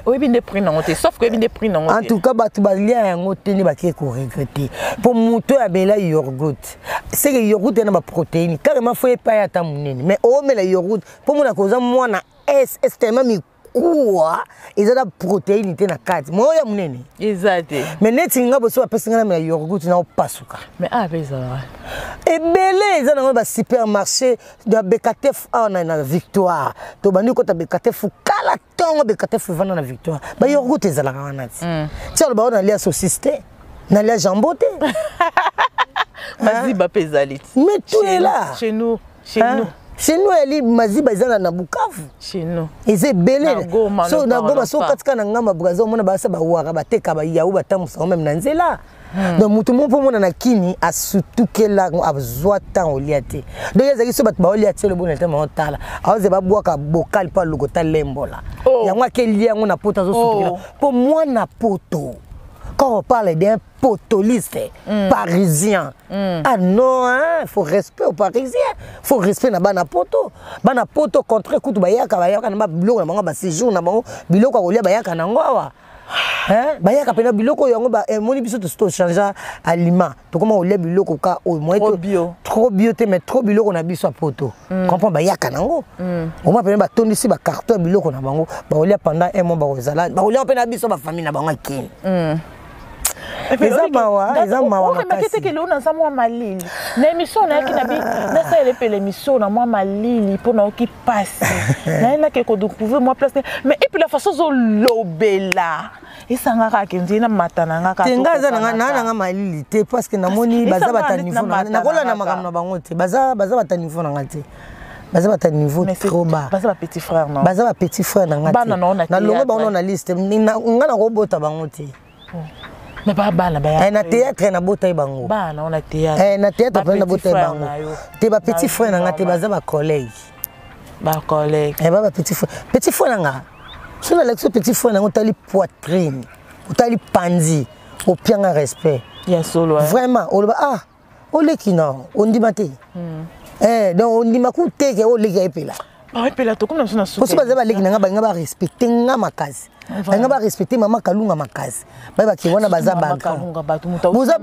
Speaker 2: Oui, bien des prix non te. Sauf que bien des prix non.
Speaker 1: En tout cas, batu balia yango te ni ba ke ko regretter. Pour moto ya bela yogourt. C'est que yogourt na ba protéine. Carrément faut pas ya ta munene. Mais o me la yogourt pour mona koza mwana estema mi kuwa ezala protéine te na kati mo ya munene
Speaker 2: exact
Speaker 1: mais neti ngabo so apesinga na yogourt na opasuka
Speaker 2: mais abeza
Speaker 1: ebele ezana ba supermarché de Bekatef na Victoire to bandi ko ta Bekatef kala tongo Bekatef vana na Victoire ba yogourt ezala wana ti tialo ba on lia saucisse na lia jambon te
Speaker 2: maziba pesalit
Speaker 1: mais tout est là
Speaker 2: chez nous
Speaker 1: chez nous eli maziba ezana na Bukavu
Speaker 2: chez nous
Speaker 1: eze belé so na goma so katika na ngamba Bukavu mona ba sa ba waka ba teka ba yaou ba tamusa même na nzela donc mutu mo mona na kini asutukela abzwa tan oliate donc ezaki so bat ba oliate le bonete mo tala aoze ba bwaka bokal pa lokota lembola yango akeli yango na poto zo sutukela pour moi na poto. Quand on parle d'un potoliste parisien, ah non, il faut respect aux Parisiens, il faut respect na bana poto contre kutu bayaka na biloko na ba séjour na bango biloko ko lia bayaka na ngwa hein bayaka pena biloko yango ba moni biso to changer aliment to comment on lia biloko ka o moi trop bio te mais trop biloko na biso poto comprend bayaka nango o ma pena ba tondisi ba carton biloko na bango ba lia pendant un mois ba ozala ba lia pena biso ba famille na bango akini
Speaker 2: Ezamawa makete ke lona za mwa malili na émission na ki na bi na sa ele pe l'émission na mwa malili pour na ki passe na ela ke ko découvrir moi place mais et puis la façon zo lobela esanga ka ke nzina matana ngaka
Speaker 1: tenga za na malili te parce que na moni baza bata niveau na kola na makamna bango te baza bata niveau na ngate baza bata niveau trop bas
Speaker 2: baza ba petit frère non
Speaker 1: baza ba petit frère na ngate na longo bango na liste ngana ko bota bango te.
Speaker 2: Mais pas bana ba
Speaker 1: na théâtre na bota bango
Speaker 2: bana on a théâtre
Speaker 1: na théâtre na bota bango te ba petit frère na ngate baza ba collègue
Speaker 2: ba
Speaker 1: petit frère nga sur la lecture petit frère nga tali poitrine tali panzi au pianga respect
Speaker 2: ya solo
Speaker 1: vraiment o leki non on dit maté donc on dit makuté ke o leki epela
Speaker 2: ba epela to comme na
Speaker 1: so baza ba leki nga ba respecter nga makazi nga ba respecter mama kalunga makazi ba ki wana baza banka boza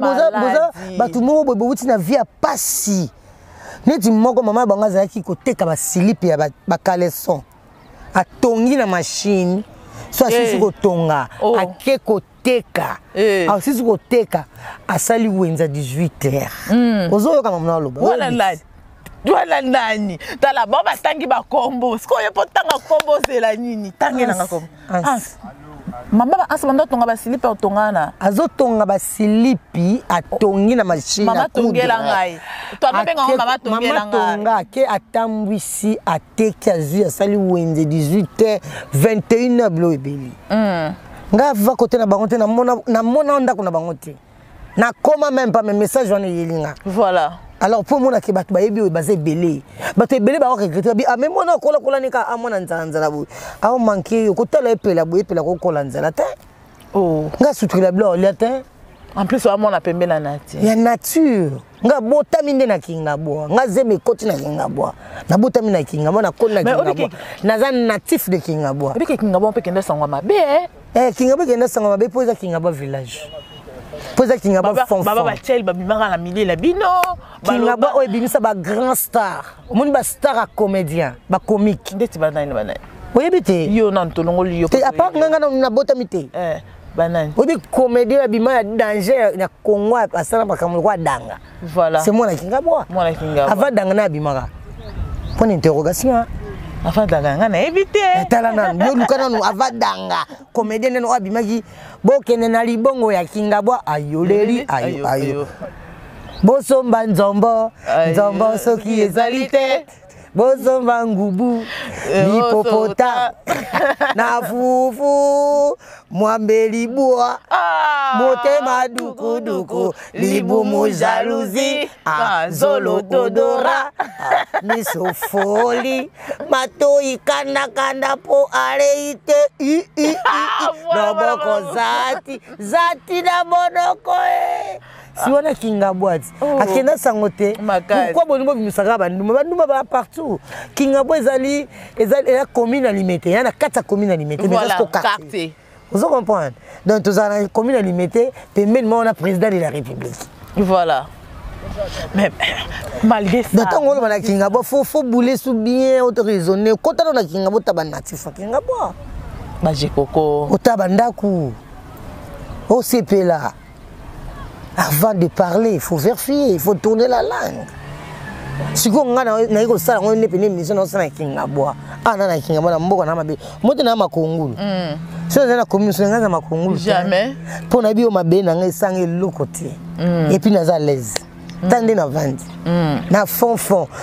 Speaker 1: batu mo bo buti na vie pasi neti moko mama banga za ki koteka ba slip ya ba caleçon atongi na machine so asisi kotonga ake koteka asisi koteka asali wenza 18h ozoyoka mama loba
Speaker 2: wala nani tala baba tangi ba kombo siko yepo tanga kombo zela nini tangi na kombo mama asabanda tonga ba silipi otongana
Speaker 1: azotonga ba silipi atongi na machine
Speaker 2: mama tongela ngai to abenga mama tongela ngai
Speaker 1: mama tonga ke atambwisi ateki azu asali wenze 18h 21h blo ebeli nga va côté na bango te na mona ndako na bango te na koma même pas mes messages wana yelinga
Speaker 2: voilà.
Speaker 1: Alors pour moi qui batu bayebi basé belé batu belé ba regretter bi même moi kola nika amona nzanza bu a manqué ko tala epela bu epela ko kola nzala te nga sutri blo liate
Speaker 2: en plus wa mona pembe la nature
Speaker 1: ya nature nga botaminde na kinga bo nga zeme koti na kinga bo na botaminde na kinga bo na kona kinga bo na za natif de kinga bo
Speaker 2: bi kinga bo pe kende sangwa mabe
Speaker 1: kinga bo kende sangwa mabe poza kinga bo village poza kinga bo fond
Speaker 2: baba ba tel ba bimaka na milieu la bino
Speaker 1: kinga bo o bimisa ba grand star moni ba star a comédien ba comique
Speaker 2: ndeti banani
Speaker 1: oyebite
Speaker 2: yo nan to longoli yo
Speaker 1: te apa nga na botamite
Speaker 2: banani
Speaker 1: obi comédien bima ya danger na Congo asala makambo kwa danga
Speaker 2: voilà
Speaker 1: c'est moi na kinga bo avant danga na bimaka point d'interrogation
Speaker 2: avant danga na éviter
Speaker 1: tala na yo lukana no avant danga comédien no abimaki bokene na libongo ya kinga bo ayoleri ayo bosomba nzombo soki ezali te bozomba ngubu lipopota na fufu mwambeli bwa motema dukuduku libumu jalousie zolo todora miso foli matoi kanda po areite noboko zati na monoko si wana kinga boîte akenda sangote pourquoi bonimo bimisaka banduma ba partout kinga boîte ezali la commune alimentée yana kata commune alimentée mais jusqu'au quartier vous comprenez donc tous la commune alimentée pembeni on a président de la République
Speaker 2: voilà mais malgré ça
Speaker 1: donc on a kinga boîte faut bouler sous bien autorisonner quand on a kinga boîte tabanatif kinga boîte
Speaker 2: ba jekoko
Speaker 1: otabandaku au CP là. Avant de parler, il faut vérifier, il faut tourner la langue. Si on a une salle, on est venu mission dans la Kingaboa. Ah, non, la Kingaboa, on a mabe. Moi, je n'ai pas Congo. Si on a la commission, on a ma Congo.
Speaker 2: Jamais.
Speaker 1: Pour n'abi au mabe, on a sang et l'autre côté. Et puis, on a l'aise. Tandis na vente. Na fond.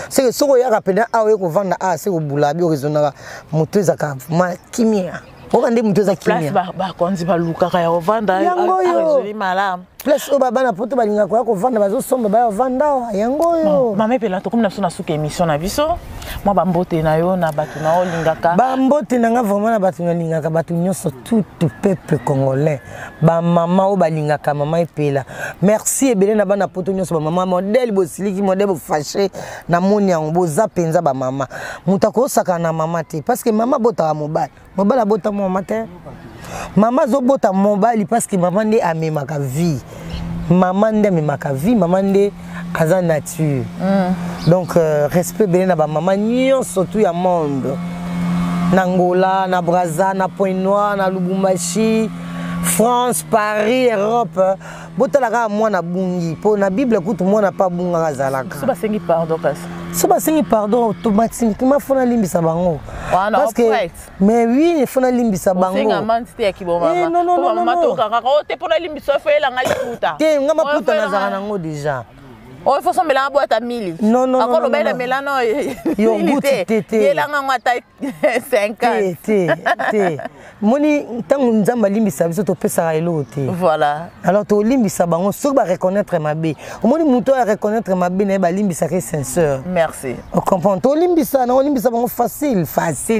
Speaker 1: C'est que si on a rappelé, ah oui, on vend ah, c'est au boulabi, au raisonnable. Moto zaka, ma kimia. On a des motos zaka kimia.
Speaker 2: Place ba konzi ba lukaka ya vendre. Résolu malam.
Speaker 1: Place au baba na poto balinga kwa ko vanda bazo somba ba vanda yango yo
Speaker 2: mama pela to comme na sona suka émission na biso moi ba mbote na yo na batu na olingaka
Speaker 1: ba mbote na nga vraiment na batu na lingaka batu nyonso tout peuple congolais ba mama o balingaka mama epela merci ebele na bana poto nyonso ba mama modèle bosiliki modèle fâché na moni yango boza penza ba mama mutako saka na mama te parce que mama bota mobile bota mama te Maman zobota mobile parce que maman ndé amemaka vie. Maman ndé amemaka vie, maman ndé aza nature. Donc respect belé na ba maman nyon surtout ya monde. Na Angola, na Brazza, na Pointe-Noire, na Lubumbashi, France, Paris, Europe. Botalaka moi na bungi. Po na Bible kutu moi na pas bunga zalaka.
Speaker 2: So ba sengi pardon kasi.
Speaker 1: So ba sengi pardon automatiquement fona limbisa bango. Parce que mais oui, il faut na limbisa bango.
Speaker 2: Senga mantite ya kibo mama.
Speaker 1: Non.
Speaker 2: Mama to kaka ko te pona limbisa fa ela ngali puta.
Speaker 1: Ke ngama puta na zaka nango déjà.
Speaker 2: Oh, il faut ça mélanger boîte à 1000.
Speaker 1: Non.
Speaker 2: Encore le bel mélange.
Speaker 1: Yo goûte tété.
Speaker 2: Il a ngwa ta 50.
Speaker 1: Tété. Moni tangu nzamba limbisa biso to pesa elo te.
Speaker 2: Voilà.
Speaker 1: Alors to limbisa bango so ba reconnaître mabe. Moni muto a reconnaître mabe na ba limbisa ke sincère.
Speaker 2: Merci.
Speaker 1: On comprend to limbisa na limbisa bango facile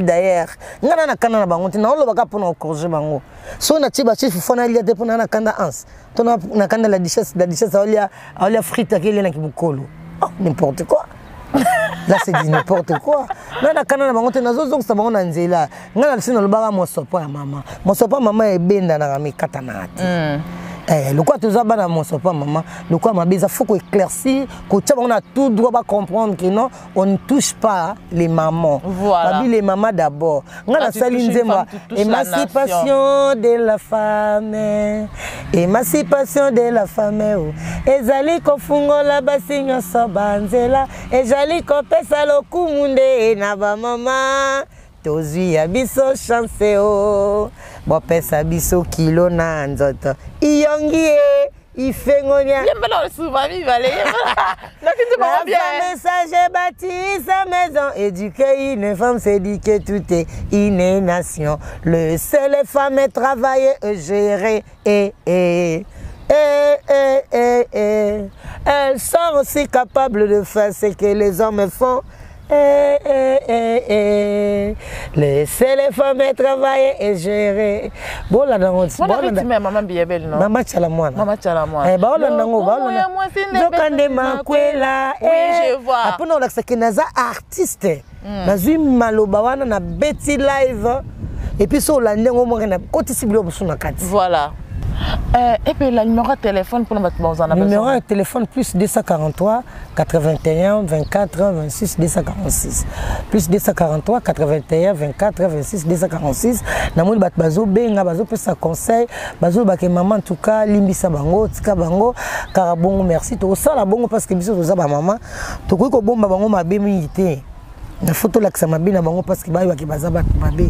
Speaker 1: d'ailleurs. Ngana na kana na bango te na lo baka pona corriger bango. So na tiba chief fona lia te pona na kanda ans. To na kanda la duchesse olia frite ke na kibukolo. Oh, n'importe quoi. Là c'est dit n'importe quoi. Na kana na bango te na zozo sa bango na nzela. Ngana sino lo baka mosopo ya mama. Mosopo mama ebenda na mikata na ati. Le quoi tu as bana mon sopa maman, le quoi ma bise faut éclaircir, que on a tout droit à comprendre que non, on ne touche pas les mamans.
Speaker 2: Voilà.
Speaker 1: Les mamans d'abord. On a émancipation de la femme. Émancipation de la femme. Ezali ko fungo la basinyo sobanzela, ezali ko pesa lokumunde na ba mama. Tozi ya biso chance o bo pesa biso kilo na nzoto iyongie ifengonia
Speaker 2: yembela souvent vivale yembela bien
Speaker 1: message bâtit sa maison éduquer une femme c'est éduquer tout est une nation le seul femme est travailler et gérer elles sont aussi capables de faire ce que les hommes font. Laissez les femmes travailler et gérer. Bon là dans mon
Speaker 2: maman bien belle non.
Speaker 1: Maman Chalamwana. Eh bah là nango bah là. Zokande makwela.
Speaker 2: Oui je vois.
Speaker 1: Après on a que naza artiste. Nazu maloba wana na Betty live. Et puis so la ndengo mo na côté sibilo busuna kati.
Speaker 2: Voilà. Et puis le numéro de téléphone pour nous mettre dans un
Speaker 1: numéro de téléphone plus 243 81 24 26 246 plus 243 81 24 26 246 namoni bat bazo benga bazo pesa conseil bazo ba ke maman en tout cas limbisa bango tika bango car bongo merci to sala bongo parce que biso toza ba maman to ko bomba bango mabe mingi te na photo la kisa mabe na bango parce que bayo ki baza ba mabe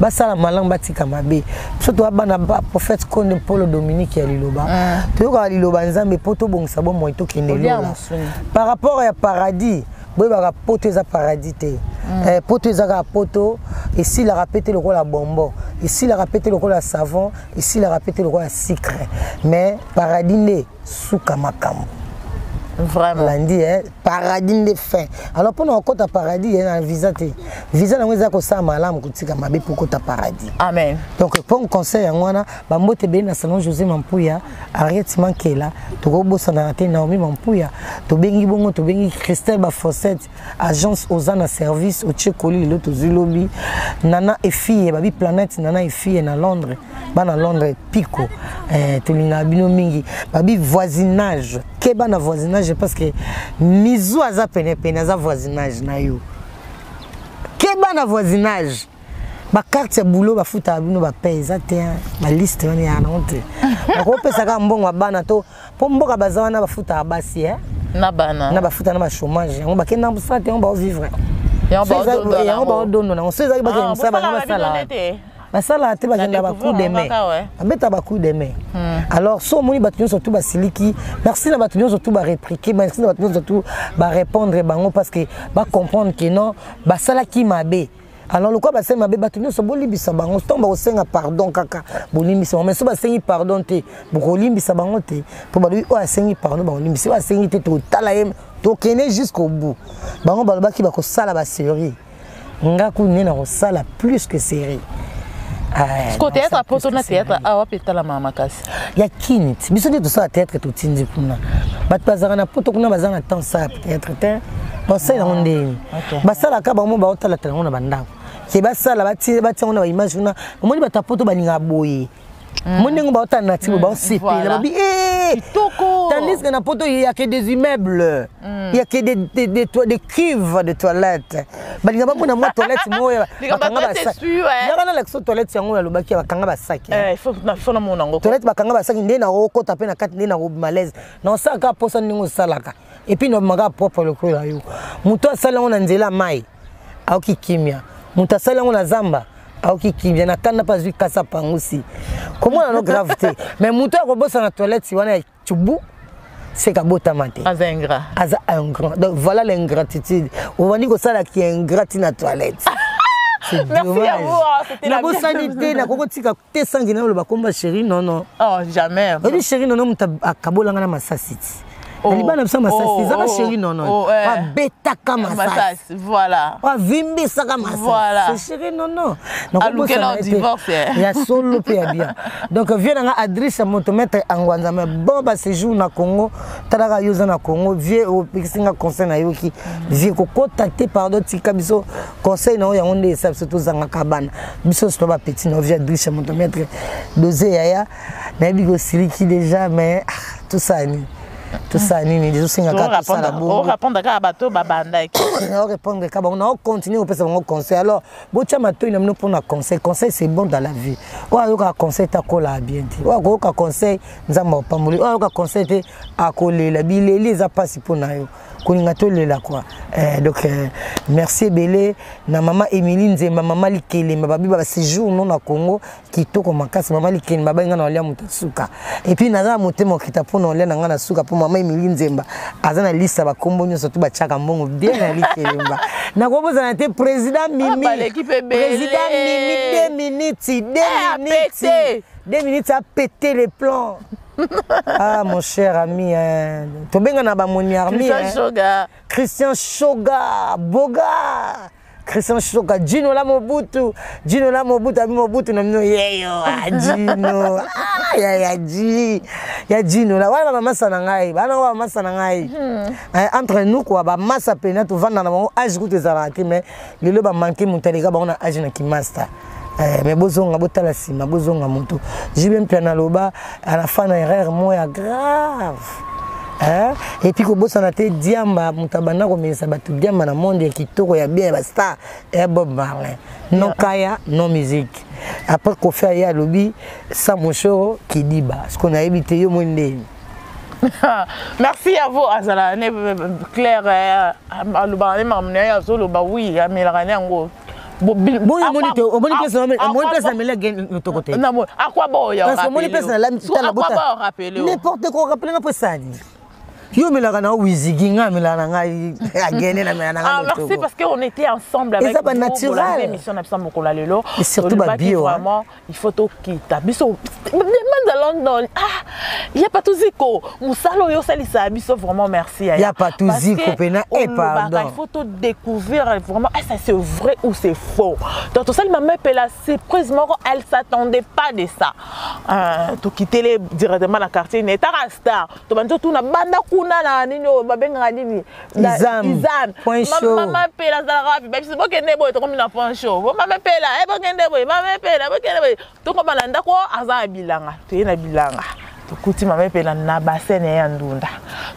Speaker 1: basala malang batika mabe surtout abana prophète Konde Paul Dominique ya liloba to ko liloba nzambe poto bongisa bo moito kende lola par rapport à paradis boye baka poto eza paradis te poto ezaka poto esilaka pe te lokola bonbon esilaka pe te lokola savon esilaka pe te lokola sucre mais paradis nde suka makambo.
Speaker 2: Vraiment.
Speaker 1: Lundi, paradis de fin. Alors pour nous, quand tu paradis, il y a un visa. Visa, on a ça malam, pour que tu paradis.
Speaker 2: Amen.
Speaker 1: Donc pour un conseil, on a Bambote Ben na salon José Mampouya, arrête manquer là. Tu go bossa na te Naomi Mampouya. Tu bengi bongo, tu bengi Christelle Bafossette, agence Ozana service au Tchekoli, l'autre Zulobi. Nana et fille, babi planète Nana et fille na Londres. Bana Londres Pico. Tu l'ina bino mingi. Babi voisinage. Keba na voisinage parce que mizu aza pene aza voisinage na yo. Keba na voisinage. Ba carte ya boulot ba futa bino ba paye za te ba liste wana ya nonte. Ba ko pesa ka mbongo bana to po mboka bazawana ba futa basi
Speaker 2: na bana.
Speaker 1: Na ba futa na ba chômage. On ba kenda mbusate on ba vivre.
Speaker 2: Ya ba
Speaker 1: dondo na on seza ba ke msaba na sala. Basala te bagenda ba coup de main. Abeta ba coup de main. Alors so moni batunyo surtout ba siliki. Merci na batunyo surtout ba répliquer, merci na batunyo surtout ba répondre bango parce que ba comprendre que non basala ki mabe. Alors le quoi basala mabe batunyo so bolibisa bango tomba osenga pardon kaka. Bolimbisa mais so basengi pardon te. Bokolimbisa bango te. Po ba lui o asengi pardon ba olimbisa ba sengi te to tala yem to kene jusqu'au bout. Bango baloba ki ba ko sala ba série. Ngaku nena ko sala plus que série.
Speaker 2: Ko théâtre poto na théâtre awa petala mama kasi
Speaker 1: ya kinit biso ndio ça théâtre to tindi kuna bat bazara na poto kuna bazana temps ça théâtre te basala na ndeni basala ka ba mo ba otala tala na bandako ke basala bati na ba image kuna omoni batapoto baninga boye Mon ba otana ti ba osepela babi
Speaker 2: kitoko.
Speaker 1: Tandis que na poto il y a que des immeubles, il y a que des cuves de toilettes. Balinga ba mona mo toilette moya bakanga ba sac. Ya na l'exo toilette yango ya lobaki bakanga ba sac.
Speaker 2: Il faut na mona ngo.
Speaker 1: Toilette bakanga ba sac ndena ko taper na kati ndena ko malaise. Na saka posa ningo salaka. Et puis no maga propre le ko yo. Muto sala ngona nzela mai. Au kimia. Muto sala ngona zamba. Aoki qui vient à Kana pas vu Kassa Pangoussi. Comment on a nos gravités? Mais mon toit robot dans la toilette, si on est tchoubou, c'est qu'à botamate.
Speaker 2: Aza ingrat.
Speaker 1: Aza ingrat. Donc voilà l'ingratitude. On va dire que ça là qui est ingrat dans la toilette.
Speaker 2: Merci à vous. C'était la
Speaker 1: bonne sanité. Na koko tika te sangina le bakomba chérie non non.
Speaker 2: Oh jamais.
Speaker 1: Oui chérie non non muta akabola ngana masasiti. Libana bisa masasi zaka chérie non non. Wa betaka masasi.
Speaker 2: Voilà.
Speaker 1: Wa vimbi saka masasi.
Speaker 2: Voilà.
Speaker 1: C'est chérie non non.
Speaker 2: Donc quel divorce.
Speaker 1: Il y a solo pe bien. Donc viens nga adresse à motometre angwanza mais bon ba séjour na Congo, talaka yoza na Congo, vieux au pixinga conseil na yoki. Vieux ko contacter pardon tika biso conseil na ya onde ça surtout zanga kabana. Biso sto ba petit na vieux adresse à motometre dosé yaya. Na bigo siliki déjà mais tout ça ni. Tout ça, ni des choses qui
Speaker 2: on répond à bateau babanda.
Speaker 1: On répond à on continue on peut se conseil. Alors, bocha mato il nous pour un conseil. Conseil c'est bon dans la vie. Ou alors conseil ta cola bien dit. Ou alors conseil nzamba pamuli. Ou alors conseil te akoler la bile les a pas si pour na yo. Koningatole la quoi. Donc merci Belé na maman Émilie Nzemba maman Likele mababi ba séjour non na Congo kitoko makasi maman Likele mababi ngana olia mutasuka. Et puis naza motema kita pour olia na ngana suka pour maman Émilie Nzemba azana lista ba kombo nyoso to ba chaka mbongo bien na Likele mba. Na ko boza na te président Mimi. Président Mimi 2 minutes a pété les plans. Ah mon cher ami, tu benga na ba moni army. Christian Shoga, Boga. Christian Shoga, Gino la Mobutu abi Mobutu na mino yeyo, Gino. Ya Gino la wala mama sana ngai, bana wa mama sana ngai. Entre nous quoi, ba massa pena tu vanda na mo age ku te zarati mais lelo ba manquer mon telega ba on a age na ki master. Mais bozonga botala sima bozonga moto j'ai bien plan loba à la fin erreur moi grave et puis ko bosana te diamba mutabana ko mesa batu diamba na monde kitoko ya bien ba star et Bob Marley non kaya non musique après ko fait ya lobby ça mon show qui dit bas ce qu'on a évité yo monde.
Speaker 2: Merci à vous Azala Claire alubane mamne ya solo ba oui amelana ngo.
Speaker 1: Bon, place l'autre côté.
Speaker 2: Non, à quoi bon?
Speaker 1: Parce que place n'importe quoi rappeler après ça. Yo melaka na wiziginga melana ngai agene na melana ngai.
Speaker 2: Merci parce qu'on était ensemble avec vous.
Speaker 1: Naturel.
Speaker 2: L'émission n'absent beaucoup lelo.
Speaker 1: Et surtout ba bio.
Speaker 2: Vraiment, il faut tout quitter. Biso de London. Ah, il y a pas tout ziko. Musalo yo salisa biso vraiment merci.
Speaker 1: Il y a pas tout ziko pena et pardon.
Speaker 2: Il faut tout découvrir vraiment est-ce que c'est vrai ou c'est faux. Donc ça maman pela surprise moko elle s'attendait pas de ça. To quitter les directement la quartier n'était pas star. To banto tout na banda kuna na nino babenga nini. Izam. Maman pela za rapi ba biso bokende boy to comme na point show. Maman pela e bokende boy maman pela bokende boy. To ko balanda ko aza bilanga. Na bilanga tukuti mama pela na basene ya ndunda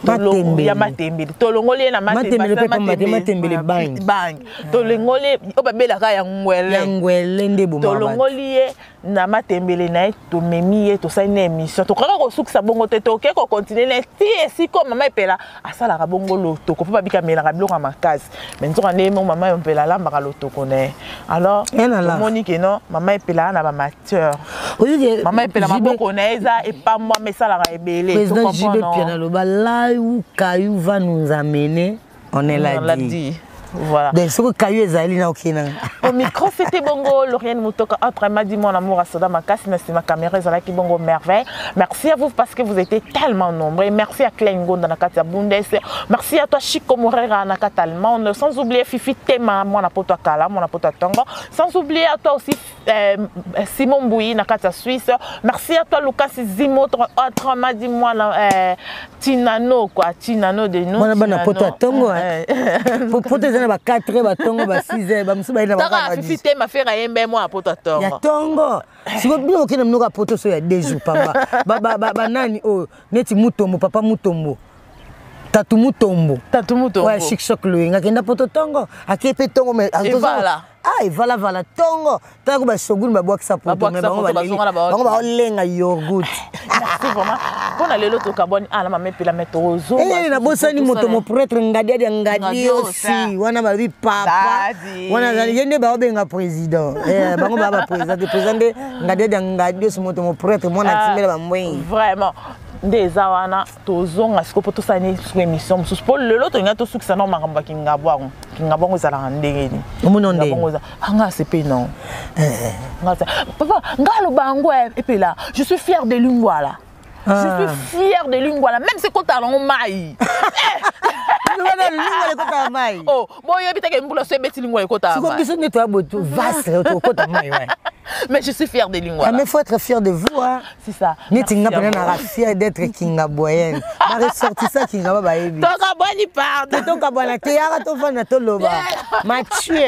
Speaker 2: tolongo ya matembele tolongole na matembele bang tolongole obabela ka ya ngwele ndebo tolongoli na matembele na to memi to sa une émission to kaka ko sukisa bongo te to ke ko continuer na ti esiko mama pela asala ka bongo loto ko pa bika mela ka biloko makasi mais nzoka ne mama pela lamba ka loto ko ne alors Monique non mama pela na ba mature mama pela maboko na eza et pas moi mais ça la rebelle
Speaker 1: président Jibe Pianaloba là où Caillou va nous amener on est là dit. Voilà. Donc, ce que Caillou est allé na okina.
Speaker 2: Au micro, c'était Bongo, Lauriane Moutoka. Entre m'a dit mon amour à Soda Makas, c'est ma caméra, c'est là qui Bongo merveille. Merci à vous parce que vous étiez tellement nombreux. Merci à Klengo dans la Katia Bundes. Merci à toi, Chico Morera, dans la Katia Allemande. Sans oublier Fifi Tema, mon apoto Kala, mon apoto Tongo. Sans oublier à toi aussi Simon Bouy, dans la Katia Suisse. Merci à toi, Lucas Zimo. Autre m'a dit moi, Tinano, quoi. Tinano de nous.
Speaker 1: Mon apoto Tongo. Pour te ba 4 ba tongo ba 6 ba musu ba ina ba
Speaker 2: ka Fifi Tema faire yembe moi apoto Tongo.
Speaker 1: Ya tongo. Si vous bien okina mnoka poto so ya 2 jours pamba. Ba nani o neti mutombo papa mutombo. Tatu mutombo. Ouais, chic choc lui ngakenda poto tongo. Akepe tongo mais
Speaker 2: voilà.
Speaker 1: Ah, voilà tongo. Tango ba shogun ba boxa poto mais ba lenga yogurt.
Speaker 2: Merci vraiment. Pour aller l'autre carbone à la maman puis la mettre aux eaux.
Speaker 1: Eh na bosani moto mo pour être ngadi aussi. Wana ba bi papa. Wana za yende ba obenga président. Bango ba président ngadi aussi moto mo pour être mona timela ba mwen.
Speaker 2: Vraiment. Des awana tozonga siko poto sani sur émission sus pour le lot nga to sukisa no makamba kingabwa ngozala ndengeni
Speaker 1: omunonde
Speaker 2: anga c'est pe non papa ngalo bango et puis là je suis fier de Lingwala je suis fier de Lingwala même si kota longo mai oh bon yebita ke mbula so beti Lingwala kota mai
Speaker 1: siko biso ne to aboto vaste to kota mai ouais.
Speaker 2: Mais je suis fier de Lingwala.
Speaker 1: Mais il faut être fier de vous. Hein.
Speaker 2: C'est ça.
Speaker 1: Netinga pena fier d'être Kingaboyen. Ma ressorti ça Kingaba ba ebi.
Speaker 2: Toka boni pardon.
Speaker 1: Toka boni te yara to fana to loba. Mathieu.